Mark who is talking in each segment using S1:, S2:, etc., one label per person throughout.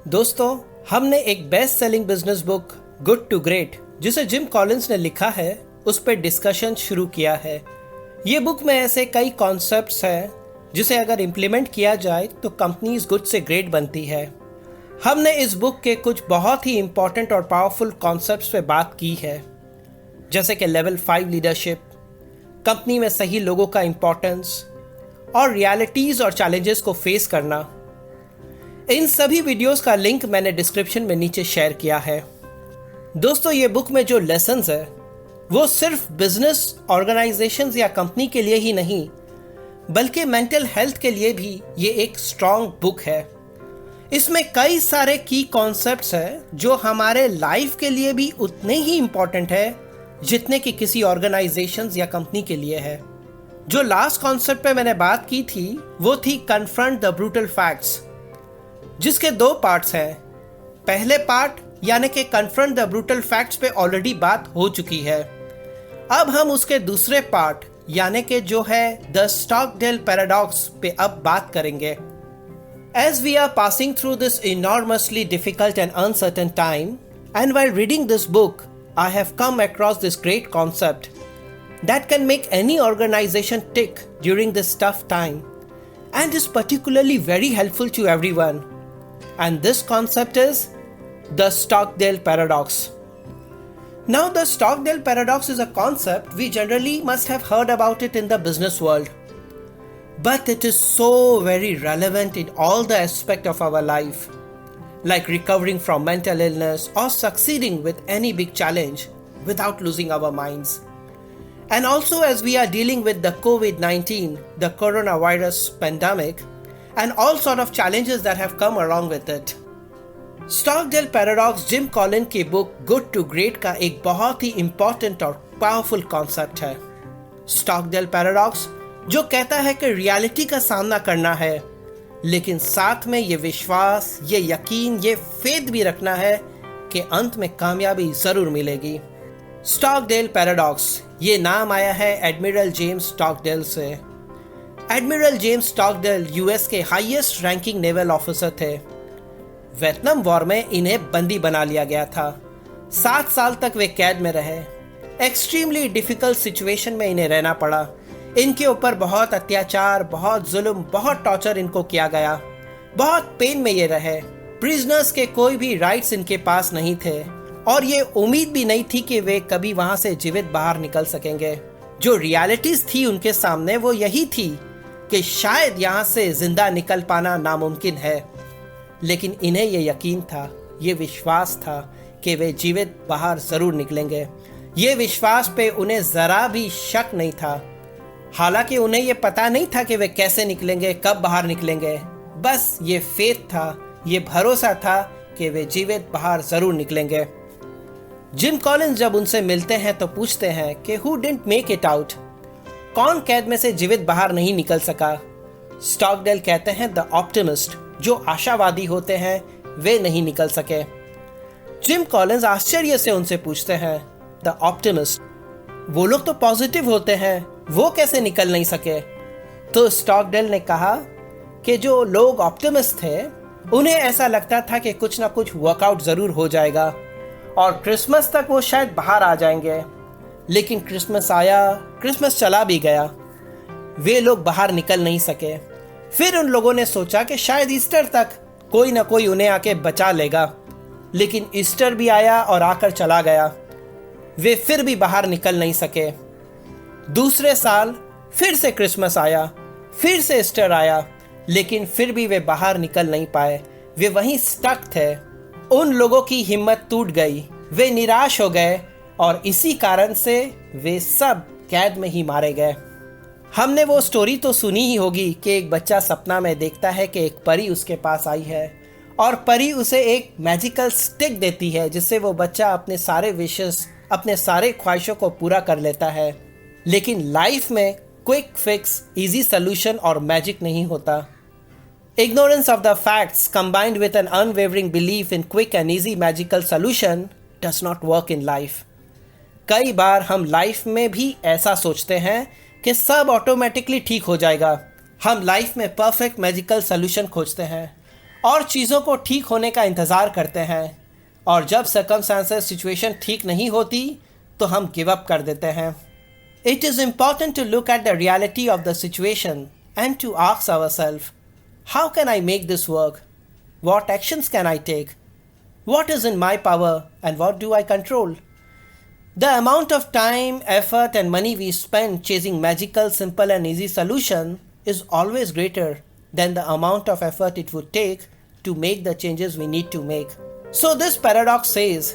S1: दोस्तों, हमने एक best selling business book good to great Jim जिम कॉलिंस ने लिखा है उस पर डिस्कशन शुरू किया है। ये बुक में ऐसे कई कॉन्सेप्ट्स हैं जिसे अगर इम्प्लीमेंट किया जाए तो कंपनीज गुड से ग्रेट बनती है। हमने इस बुक के कुछ बहुत ही इंपॉर्टेंट और पावरफुल कॉन्सेप्ट्स पे बात की है, जैसे कि लेवल 5 लीडरशिप, कंपनी में सही लोगों का इंपॉर्टेंस और रियलिटीज और चैलेंजेस को फेस करना। इन सभी वीडियोस का लिंक मैंने डिस्क्रिप्शन में नीचे शेयर किया है। दोस्तों, ये बुक में जो लेसन्स है वो सिर्फ बिजनेस ऑर्गेनाइजेशंस या कंपनी के लिए ही नहीं बल्कि मेंटल हेल्थ के लिए भी ये एक स्ट्रॉन्ग बुक है। इसमें कई सारे की कॉन्सेप्ट्स हैं जो हमारे लाइफ के लिए भी उतने ही इम्पोर्टेंट है जितने कि किसी ऑर्गेनाइजेशंस या कंपनी के लिए है। जो लास्ट कॉन्सेप्ट पे मैंने बात की थी वो थी कन्फ्रंट द ब्रूटल फैक्ट्स, जिसके 2 पार्ट्स हैं। पहले पार्ट यानी कि कन्फ्रंट द ब्रूटल फैक्ट्स पे ऑलरेडी बात हो चुकी है। अब हम उसके दूसरे पार्ट यानी कि जो है द स्टॉकडेल पैराडॉक्स पे अब बात करेंगे। As we are passing through this enormously difficult and uncertain time, and while reading this book, I have come across this great concept that can make any organization tick during this tough time and is particularly very helpful to everyone. And this concept is the Stockdale paradox. Now, the Stockdale paradox is a concept we generally must have heard about it in the business world. But it is so very relevant in all the aspects of our life, like recovering from mental illness or succeeding with any big challenge without losing our minds. And also as we are dealing with the COVID-19, the coronavirus pandemic, and all sort of challenges that have come along with it. Stockdale Paradox gym Colin की book good to great का एक बहुत ही important और powerful concept है। Stockdale paradox जो कहता है कि रियलिटी का सामना करना है, लेकिन साथ में ये विश्वास, ये यकीन, ये फेथ भी रखना है कि अंत में कामयाबी जरूर मिलेगी। स्टॉकडेल पैराडॉक्स ये नाम आया है एडमिरल जेम्स स्टॉकडेल से। एडमिरल जेम्स स्टॉकडेल यूएस के हाईएस्ट रैंकिंग नेवल ऑफिसर थे। वियतनाम वॉर में इन्हें बंदी बना लिया गया था। 7 साल तक वे कैद में रहे। एक्सट्रीमली डिफिकल्ट सिचुएशन में इन्हें रहना पड़ा। इनके ऊपर बहुत अत्याचार, बहुत जुल्म, बहुत टॉर्चर इनको किया गया। बहुत पेन में ये रहे। प्रिजनर्स के कोई भी राइट्स इनके पास नहीं थे और ये उम्मीद भी नहीं थी कि वे कभी वहां से जीवित बाहर निकल सकेंगे। जो रियलिटीज थी उनके सामने वो यही थी कि शायद यहाँ से जिंदा निकल पाना नामुमकिन है, लेकिन इन्हें ये यकीन था, ये विश्वास था कि वे जीवित बाहर जरूर निकलेंगे। ये विश्वास पे उन्हें जरा भी शक नहीं था। हालांकि उन्हें ये पता नहीं था कि वे कैसे निकलेंगे, कब बाहर निकलेंगे। बस ये फेथ था, ये भरोसा था कि वे जीवित बाहर जरूर निकलेंगे। जिम कॉलिंस जब उनसे मिलते हैं तो पूछते हैं कि who didn't make it out, कौन कैद में से जीवित बाहर नहीं निकल सका। स्टॉकडेल कहते हैं द ऑप्टिमिस्ट, जो आशावादी होते हैं वे नहीं निकल सके। जिम कॉलिंस आश्चर्य से उनसे पूछते हैं द ऑप्टिमिस्ट, वो लोग तो पॉजिटिव होते हैं, वो कैसे निकल नहीं सके। तो स्टॉकडेल ने कहा कि जो लोग ऑप्टिमिस्ट थे उन्हें ऐसा लगता था कि कुछ ना कुछ वर्कआउट जरूर हो जाएगा और क्रिसमस तक वो शायद बाहर आ जाएंगे। लेकिन क्रिसमस आया, क्रिसमस चला भी गया, वे लोग बाहर निकल नहीं सके। फिर उन लोगों ने सोचा कि शायद ईस्टर तक कोई ना कोई उन्हें आके बचा लेगा, लेकिन ईस्टर भी आया और आकर चला गया। वे फिर भी बाहर निकल नहीं सके। दूसरे साल फिर से क्रिसमस आया, फिर से ईस्टर आया, लेकिन फिर भी वे बाहर निकल नहीं पाए। वे वहीं स्टक थे। उन लोगों की हिम्मत टूट गई, वे निराश हो गए और इसी कारण से वे सब कैद में ही मारे गए। हमने वो स्टोरी तो सुनी ही होगी कि एक बच्चा सपना में देखता है कि एक परी उसके पास आई है और परी उसे एक मैजिकल स्टिक देती है जिससे वो बच्चा अपने सारे विशेस, अपने सारे ख्वाहिशों को पूरा कर लेता है। लेकिन लाइफ में क्विक फिक्स, इजी सोल्यूशन और मैजिक नहीं होता। Ignorance of the facts combined with an unwavering belief in quick and easy magical solution does not work in life. कई बार हम लाइफ में भी ऐसा सोचते हैं कि सब ऑटोमेटिकली ठीक हो जाएगा। हम लाइफ में परफेक्ट मैजिकल सोल्यूशन खोजते हैं और चीज़ों को ठीक होने का इंतज़ार करते हैं, और जब सर्कमस्टांसेस सिचुएशन ठीक नहीं होती तो हम गिव अप कर देते हैं। It is important to look at the reality of the situation and to ask ourself, how can I make this work? What actions can I take? What is in my power and what do I control? The amount of time, effort, and money we spend chasing magical, simple, and easy solution is always greater than the amount of effort it would take to make the changes we need to make. So, this paradox says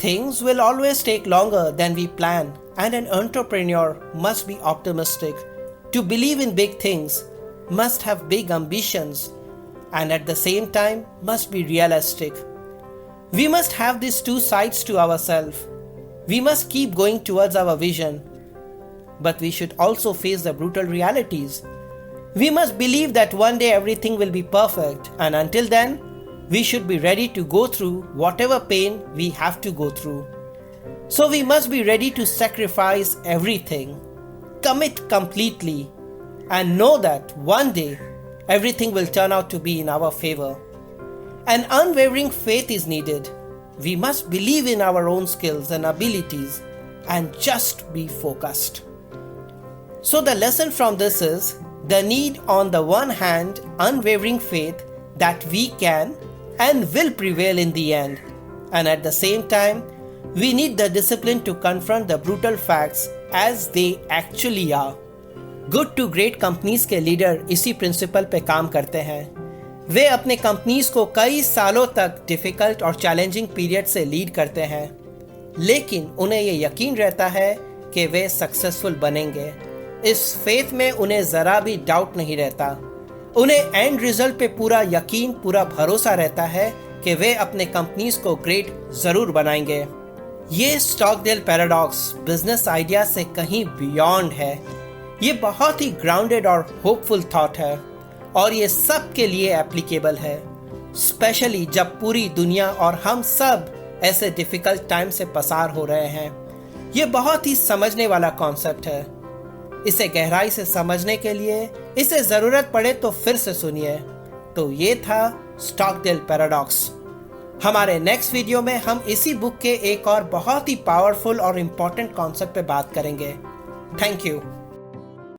S1: things will always take longer than we plan, and an entrepreneur must be optimistic. To believe in big things, must have big ambitions, and at the same time must be realistic. We must have these two sides to ourselves. We must keep going towards our vision, but we should also face the brutal realities. We must believe that one day everything will be perfect, and until then, we should be ready to go through whatever pain we have to go through. So we must be ready to sacrifice everything, commit completely, and know that one day everything will turn out to be in our favor. An unwavering faith is needed. We must believe in our own skills and abilities and just be focused. So the lesson from this is the need, on the one hand, unwavering faith that we can and will prevail in the end, and at the same time, we need the discipline to confront the brutal facts as they actually are. Good to great companies के लीडर इसी principle पे काम करते हैं। वे अपने companies को कई सालों तक डिफिकल्ट और चैलेंजिंग पीरियड से लीड करते हैं, लेकिन उन्हें ये यकीन रहता है कि वे सक्सेसफुल बनेंगे। इस फेथ में उन्हें ज़रा भी डाउट नहीं रहता। उन्हें एंड रिजल्ट पे पूरा यकीन, पूरा भरोसा रहता है कि वे अपने कंपनीज को ग्रेट ज़रूर बनाएंगे। ये स्टॉकडेल पैराडॉक्स बिजनेस आइडिया से कहीं बियॉन्ड है। ये बहुत ही ग्राउंडेड और होपफुल थॉट है, और ये सब के लिए एप्लीकेबल है, स्पेशली जब पूरी दुनिया और हम सब ऐसे डिफिकल्ट टाइम से पसार हो रहे हैं। ये बहुत ही समझने वाला कॉन्सेप्ट है। इसे गहराई से समझने के लिए इसे ज़रूरत पड़े तो फिर से सुनिए। तो ये था स्टॉकडेल पैराडॉक्स। हमारे नेक्स्ट वीडियो में हम इसी बुक के एक और बहुत ही पावरफुल और इम्पोर्टेंट कॉन्सेप्ट पे बात करेंगे। Thank you.